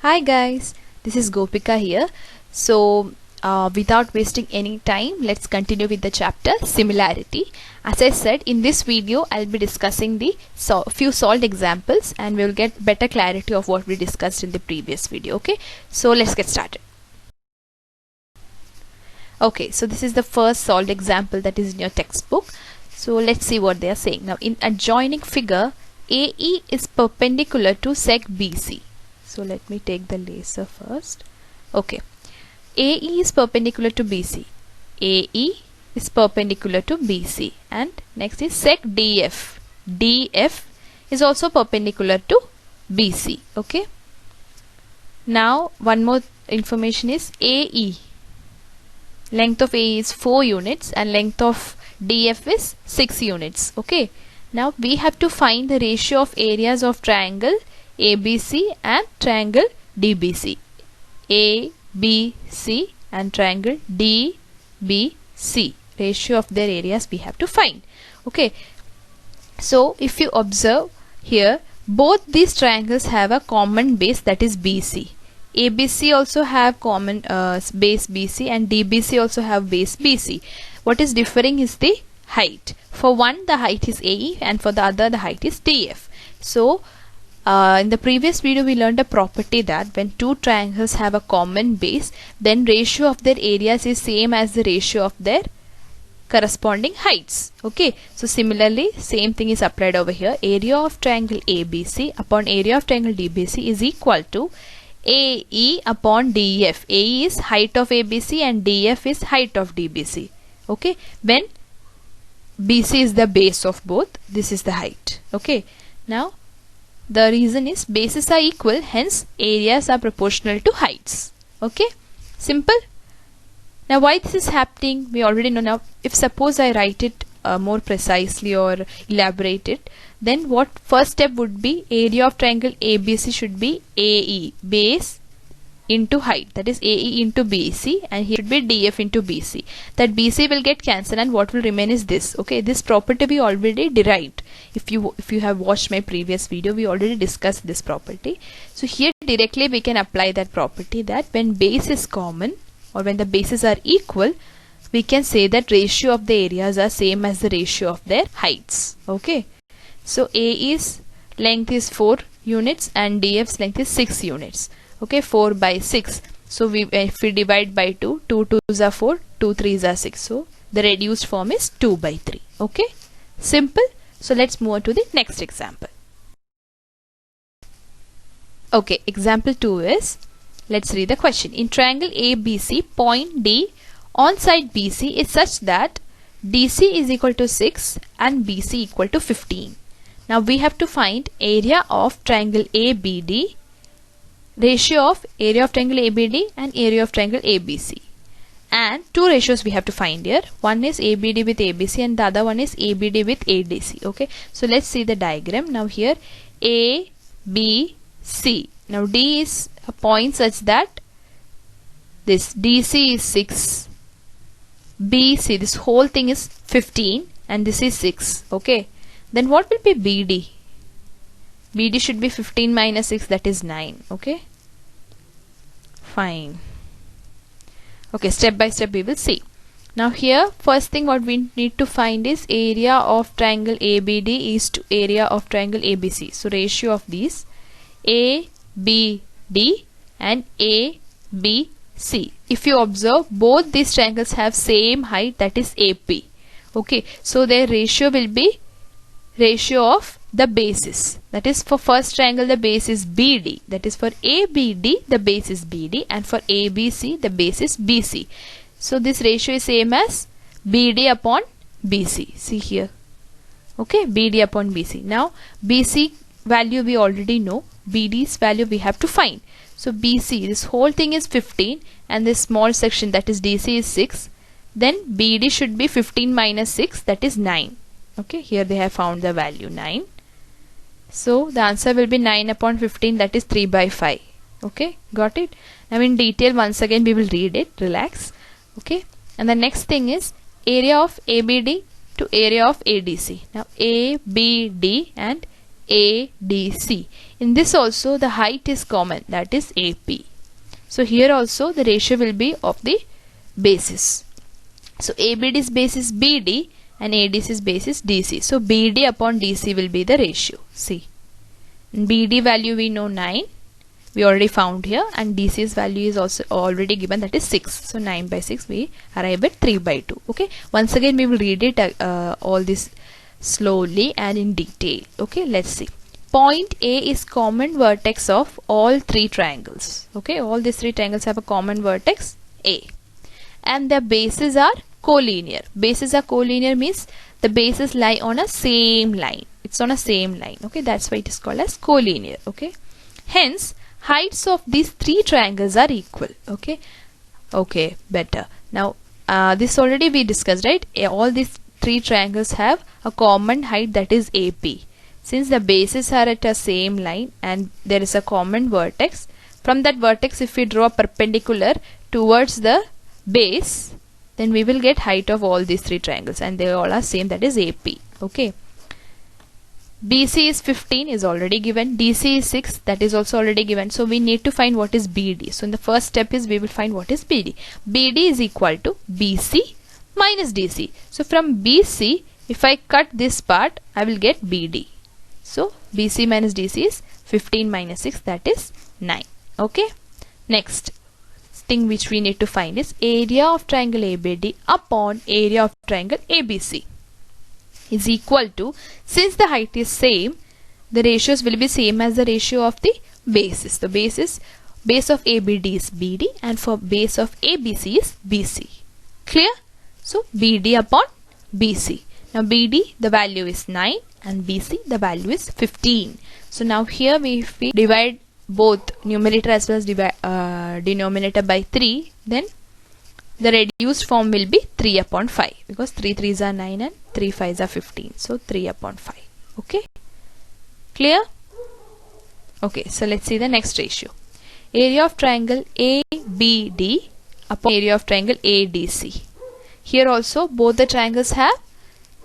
Hi guys, this is Gopika here. So without wasting any time, let's continue with the chapter similarity. As I said, in this video I'll be discussing the few solved examples and we'll get better clarity of what we discussed in the previous video. Okay, so let's get started. Okay, so this is the first solved example that is in your textbook. So let's see what they are saying. Now in adjoining figure, AE is perpendicular to sec BC. So let me take the laser first. Okay, AE is perpendicular to BC. AE is perpendicular to BC, and next is sec DF. DF is also perpendicular to BC. Okay. Now one more information is AE. Length of AE is 4 units and length of DF is 6 units. Okay. Now we have to find the ratio of areas of triangle ABC and triangle DBC. ABC and triangle DBC. Ratio of their areas we have to find. Okay. So if you observe here, both these triangles have a common base, that is BC. ABC also have common base BC and DBC also have base BC. What is differing is the height. For one the height is AE and for the other the height is DF. So in the previous video we learned a property that when two triangles have a common base, then ratio of their areas is same as the ratio of their corresponding heights. Okay, so similarly same thing is applied over here. Area of triangle ABC upon area of triangle DBC is equal to AE upon DF. AE is height of ABC and DF is height of DBC. Okay, when BC is the base of both, this is the height. Okay, now the reason is bases are equal, hence areas are proportional to heights. Okay, simple. Now why this is happening we already know. Now if suppose I write it more precisely or elaborate it, then what first step would be, area of triangle ABC should be AE, base into height, that is AE into BC, and here should be DF into BC. That BC will get cancelled and what will remain is this. Okay, this property we already derived. If you have watched my previous video, we already discussed this property. So here directly we can apply that property, that when base is common or when the bases are equal, we can say that ratio of the areas are same as the ratio of their heights. Okay, so AE's length is 4 units and DF's length is 6 units. Okay, 4 by 6. So if we divide by 2, 2 2s are 4, 2 3s are 6. So the reduced form is 2 by 3. Okay, simple. So let's move on to the next example. Okay, example 2 is, let's read the question. In triangle ABC, point D on side BC is such that DC is equal to 6 and BC equal to 15. Now we have to find area of triangle ABD, ratio of area of triangle ABD and area of triangle ABC. And two ratios we have to find here. One is ABD with ABC and the other one is ABD with ADC. Okay, so let's see the diagram. Now here ABC. Now D is a point such that this DC is 6, BC, this whole thing is 15 and this is 6. Okay, then what will be BD? BD should be 15 minus 6, that is 9. Okay, fine. Okay, step by step we will see. Now here first thing what we need to find is area of triangle ABD is to area of triangle ABC. So ratio of these ABD and ABC. If you observe, both these triangles have same height, that is AP. Okay, so their ratio will be ratio of the bases. That is, for first triangle the base is BD, that is for ABD the base is BD, and for ABC the base is BC. So this ratio is same as BD upon BC. See here. Okay, BD upon BC. Now BC value we already know, BD's value we have to find. So BC, this whole thing is 15 and this small section, that is DC, is 6. Then BD should be 15 minus 6, that is 9. Okay, here they have found the value 9. So the answer will be 9 upon 15, that is 3 by 5. Okay, got it? Now in detail once again we will read it, relax. Okay, and the next thing is area of ABD to area of ADC. Now ABD and ADC. In this also the height is common, that is AP. So here also the ratio will be of the bases. So ABD's base is BD and ADC's base is DC. So BD upon DC will be the ratio. See, BD value we know 9. We already found here, and DC's value is also already given, that is 6. So 9 by 6 we arrive at 3 by 2. Okay, once again we will read it all this slowly and in detail. Okay, let's see. Point A is common vertex of all three triangles. Okay, all these three triangles have a common vertex A, and their bases are collinear. Bases are collinear means the bases lie on a same line. It's on a same line. Okay, that's why it is called as collinear. Okay, hence heights of these three triangles are equal. Okay, better. Now this already we discussed, right? All these three triangles have a common height, that is AP. Since the bases are at a same line and there is a common vertex, from that vertex if we draw a perpendicular towards the base, then we will get height of all these three triangles, and they all are same, that is AP. Okay, BC is 15 is already given, DC is 6, that is also already given. So we need to find what is BD. So in the first step is we will find what is BD. BD is equal to BC minus DC. So from BC, if I cut this part, I will get BD. So BC minus DC is 15 minus 6, that is 9. Okay, next thing which we need to find is area of triangle ABD upon area of triangle ABC is equal to, since the height is same, the ratios will be same as the ratio of the bases. The base of ABD is BD, and for base of ABC is BC. Clear? So BD upon BC. Now BD, the value is 9, and BC, the value is 15. So now here if we divide both numerator as well as denominator by 3, then the reduced form will be 3 upon 5, because 3 3s are 9 and 3 5s are 15. So 3 upon 5. Okay, clear? Okay, so let's see the next ratio. Area of triangle ABD upon area of triangle ADC. Here also both the triangles have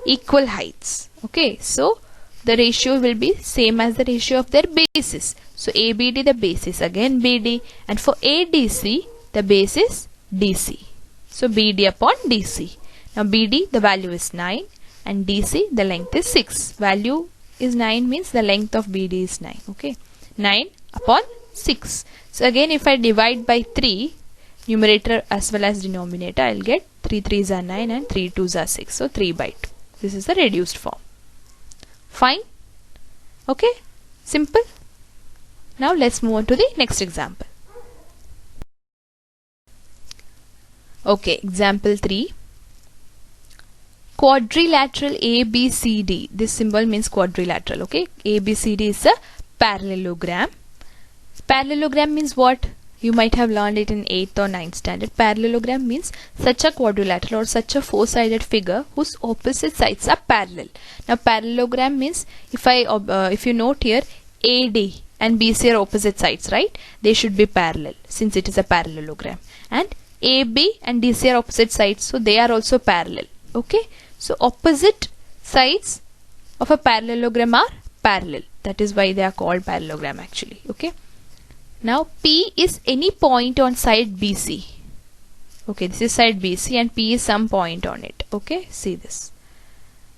equal heights. Okay, so the ratio will be same as the ratio of their bases. So ABD, the base is again BD, and for ADC the base is DC. So BD upon DC. Now BD, the value is 9, and DC, the length is 6. Value is 9 means the length of BD is 9. Okay, 9 upon 6. So again if I divide by 3, numerator as well as denominator, I will get 3 3s are 9 and 3 2s are 6. So 3 by 2. This is the reduced form. Fine. Okay, simple. Now let's move on to the next example. Okay, example 3. Quadrilateral ABCD. This symbol means quadrilateral. Okay, ABCD is a parallelogram. Parallelogram means what? You might have learned it in 8th or 9th standard. Parallelogram means such a quadrilateral or such a four-sided figure whose opposite sides are parallel. Now parallelogram means, if you note here, AD and BC are opposite sides, right? They should be parallel since it is a parallelogram. And AB and DC are opposite sides, so they are also parallel. Okay, so opposite sides of a parallelogram are parallel. That is why they are called parallelogram actually. Okay. Now P is any point on side BC. Okay, this is side BC and P is some point on it. Okay, see this.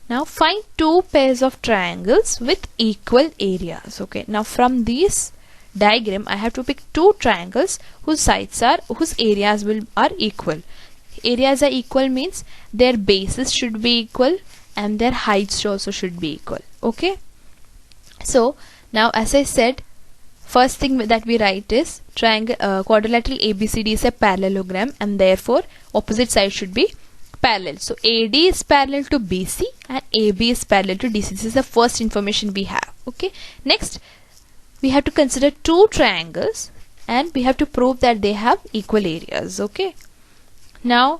Now find two pairs of triangles with equal areas. Okay, now from this diagram I have to pick two triangles whose areas are equal. Areas are equal means their bases should be equal and their heights also should be equal. Okay, so now as I said, first thing that we write is quadrilateral ABCD is a parallelogram, and therefore opposite sides should be parallel. So AD is parallel to BC and AB is parallel to DC. This is the first information we have. Okay, next we have to consider two triangles and we have to prove that they have equal areas. Okay, now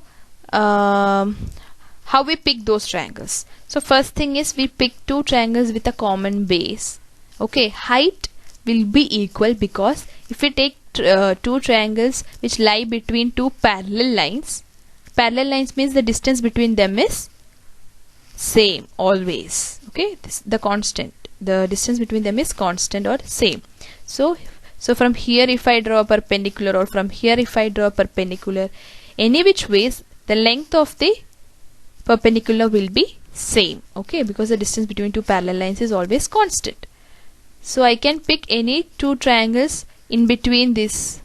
how we pick those triangles? So first thing is we pick two triangles with a common base. Okay, height will be equal, because if we take two triangles which lie between two parallel lines means the distance between them is same always. Okay, this is the constant. the distance between them is constant or same. So from here if I draw a perpendicular, or from here if I draw a perpendicular, any which ways the length of the perpendicular will be same, okay, because the distance between two parallel lines is always constant. So I can pick any two triangles in between these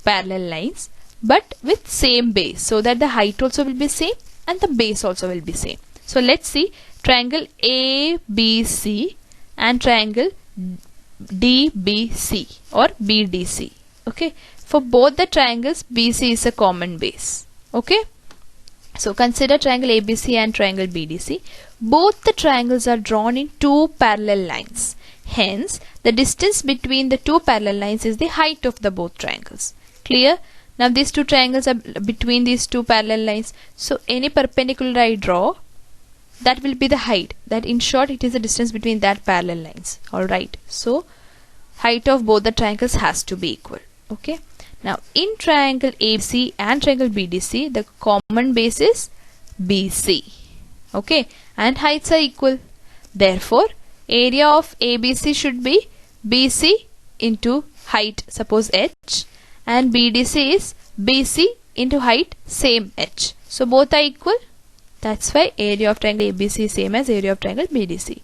parallel lines but with same base, so that the height also will be same and the base also will be same. So let's see triangle ABC and triangle DBC or BDC. Okay, for both the triangles BC is a common base. Okay, so consider triangle ABC and triangle BDC. Both the triangles are drawn in two parallel lines. Hence, the distance between the two parallel lines is the height of the both triangles. Clear? Now these two triangles are between these two parallel lines. So any perpendicular I draw, that will be the height. That in short it is the distance between that parallel lines. Alright. So height of both the triangles has to be equal. Okay. Now in triangle ABC and triangle BDC, the common base is BC. Okay. And heights are equal. Therefore, area of ABC should be BC into height, suppose h, and BDC is BC into height, same h. So both are equal. That's why area of triangle ABC is same as area of triangle BDC.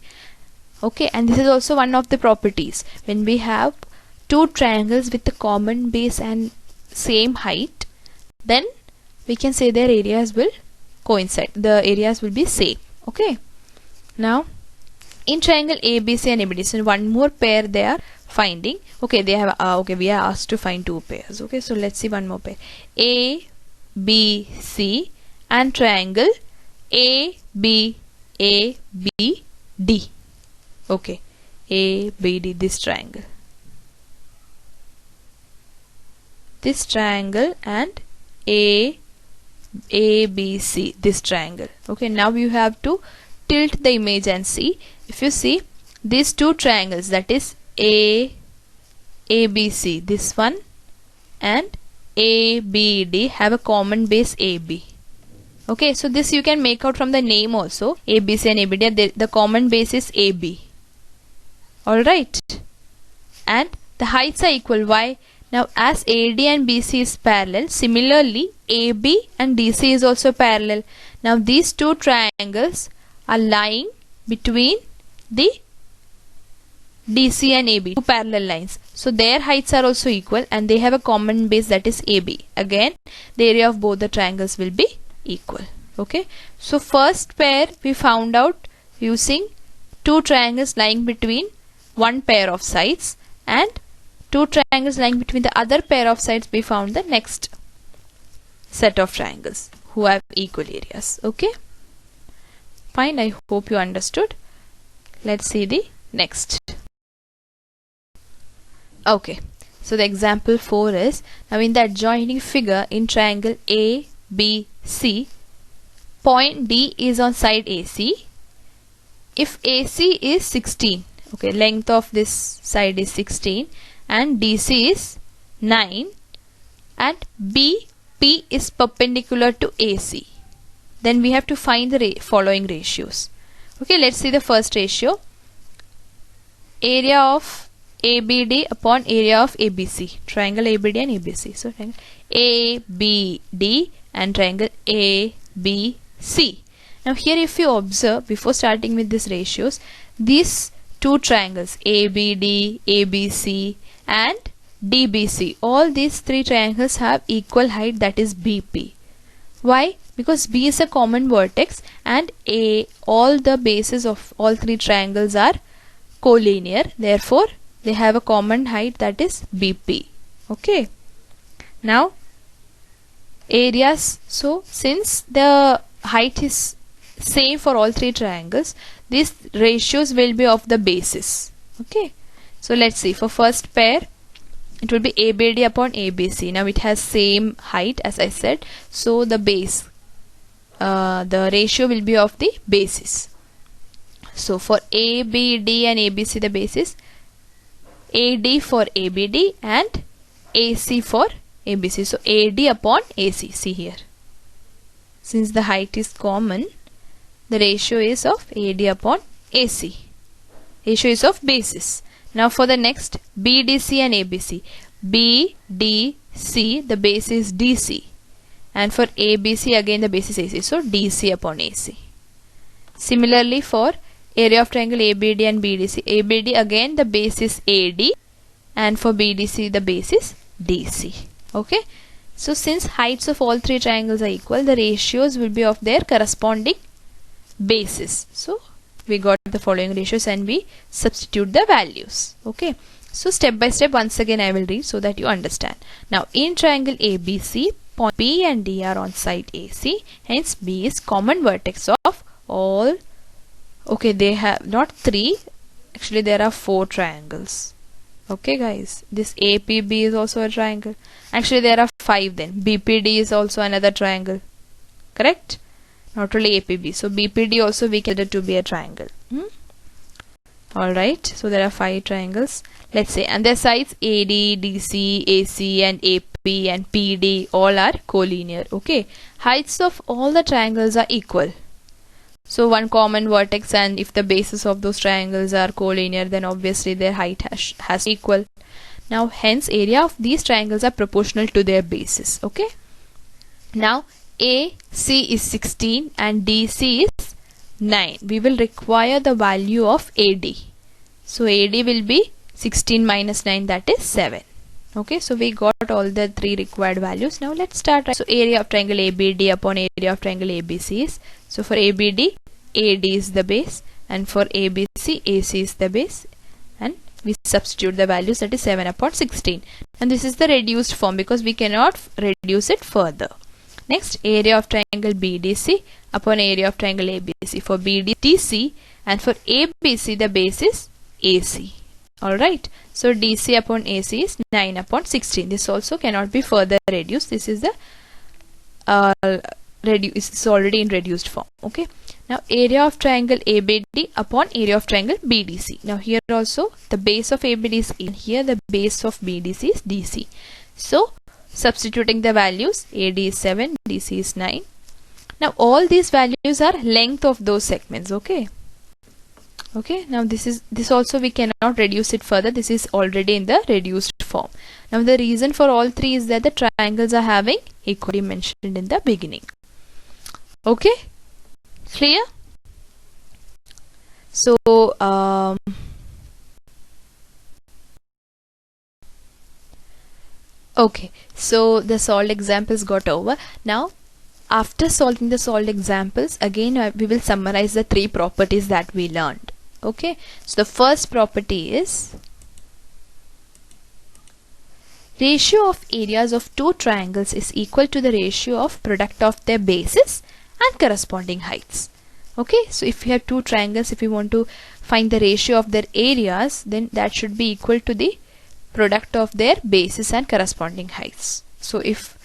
Okay, and this is also one of the properties. When we have two triangles with the common base and same height, then we can say their areas will coincide. The areas will be same. Okay. Now in triangle ABC and ABDC, one more pair they are finding. Okay, they have okay, we are asked to find two pairs. Okay, so let's see one more pair. ABC and triangle ABD. Okay, ABD, this triangle and ABC, this triangle. Okay, now you have to tilt the image and see. If you see these two triangles, that is ABC, this one, and ABD have a common base AB. Okay, so this you can make out from the name also. ABC and ABD, the common base is AB. Alright, and the heights are equal. Why? Now as AD and BC is parallel, similarly AB and DC is also parallel. Now these two triangles are lying between the DC and AB, two parallel lines. So their heights are also equal and they have a common base, that is AB. Again, the area of both the triangles will be equal. Okay, so first pair we found out using two triangles lying between one pair of sides, and two triangles lying between the other pair of sides. We found the next set of triangles who have equal areas. Okay, fine. I hope you understood. Let's see the next. Okay, so the example 4 is, now in the adjoining figure in triangle ABC, point D is on side AC. If AC is 16, okay, length of this side is 16 and DC is 9, and BP is perpendicular to AC, then we have to find the following ratios. Okay, let's see the first ratio. Area of ABD upon area of ABC. Triangle ABD and ABC. So triangle ABD and triangle ABC. Now here if you observe, before starting with these ratios, these two triangles ABD, ABC and DBC, all these three triangles have equal height, that is BP. Why? Because B is a common vertex and all the bases of all three triangles are collinear. Therefore, they have a common height, that is BP. Okay. Now, areas. So, since the height is same for all three triangles, these ratios will be of the bases. Okay. So, let's see. For first pair, it will be ABD upon ABC. Now, it has same height as I said. So, the base, the ratio will be of the bases. So, for ABD and ABC, the basis AD for ABD and AC for ABC. So AD upon AC. See here. Since the height is common, the ratio is of AD upon AC. Ratio is of bases. Now for the next BDC and ABC. BDC, the base is DC, and for ABC again the base is AC, so DC upon AC. Similarly for area of triangle ABD and BDC. ABD again the base is AD, and for BDC the base is DC. Okay. So since heights of all three triangles are equal, the ratios will be of their corresponding bases. So we got the following ratios and we substitute the values. Okay. So step by step once again I will read so that you understand. Now in triangle ABC, point B and D are on side AC, hence B is common vertex of all. Okay, they have not 3, actually there are 4 triangles. Okay guys, this APB is also a triangle. Actually there are 5 then. BPD is also another triangle. Correct? Not only APB. So BPD also we consider to be a triangle. Alright, so there are 5 triangles. Let's say, and their sides AD, DC, AC and AP and PD all are collinear. Okay, heights of all the triangles are equal. So one common vertex, and if the bases of those triangles are collinear, then obviously their height has equal. Now hence area of these triangles are proportional to their bases. Okay. Now AC is 16 and DC is 9. We will require the value of AD. So AD will be 16 minus 9, that is 7. Okay, so we got all the 3 required values. Now let's start. So area of triangle ABD upon area of triangle ABC is, so for ABD, AD is the base, and for ABC, AC is the base, and we substitute the values, that is 7 upon 16. And this is the reduced form because we cannot reduce it further. Next, area of triangle BDC upon area of triangle ABC. For BDC and for ABC, the base is AC. Alright, so DC upon AC is 9 upon 16. This also cannot be further reduced. This is the it's already in reduced form. Okay. Now area of triangle ABD upon area of triangle BDC. Now here also the base of ABD is A, and here the base of BDC is DC. So substituting the values, AD is 7, DC is 9. Now all these values are length of those segments. Okay. Okay, now this also we cannot reduce it further. This is already in the reduced form. Now the reason for all 3 is that the triangles are having equally mentioned in the beginning. Okay, clear? So okay, so the solved examples got over. Now after solving the solved examples, again we will summarize the 3 properties that we learned. Okay, so the first property is ratio of areas of 2 triangles is equal to the ratio of product of their bases and corresponding heights. Okay, so if we have 2 triangles, if we want to find the ratio of their areas, then that should be equal to the product of their bases and corresponding heights. So if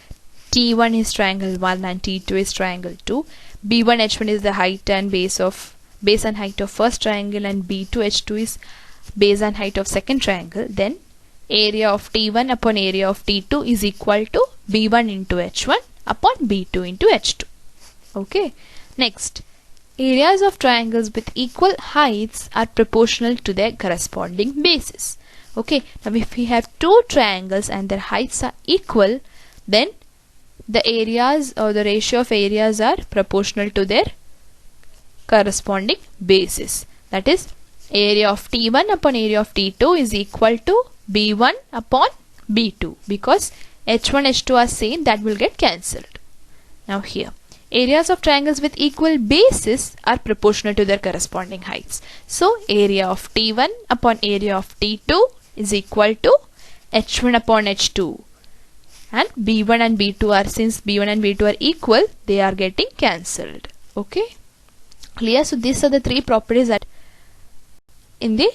T1 is triangle 1 and T2 is triangle 2, B1 H1 is the height and base and height of first triangle, and B2 H2 is base and height of second triangle, then area of T1 upon area of T2 is equal to B1 into H1 upon B2 into H2. Okay. Next, areas of triangles with equal heights are proportional to their corresponding bases. Okay. Now if we have 2 triangles and their heights are equal, then the areas or the ratio of areas are proportional to their corresponding bases. That is, area of T1 upon area of T2 is equal to B1 upon B2, because H1 H2 are same, that will get cancelled. Now here, areas of triangles with equal bases are proportional to their corresponding heights. So area of T1 upon area of T2 is equal to H1 upon H2, and B1 and B2 are, since B1 and B2 are equal, they are getting cancelled. Okay, clear? So these are the 3 properties that in the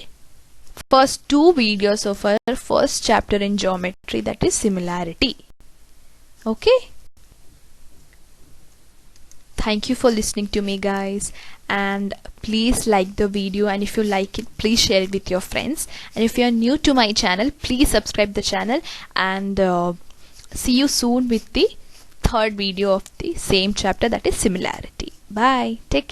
first 2 videos of our first chapter in geometry, that is similarity. Okay, thank you for listening to me guys, and please like the video, and if you like it, please share it with your friends, and if you are new to my channel, please subscribe the channel, and see you soon with the 3rd video of the same chapter, that is similarity. Bye, take care.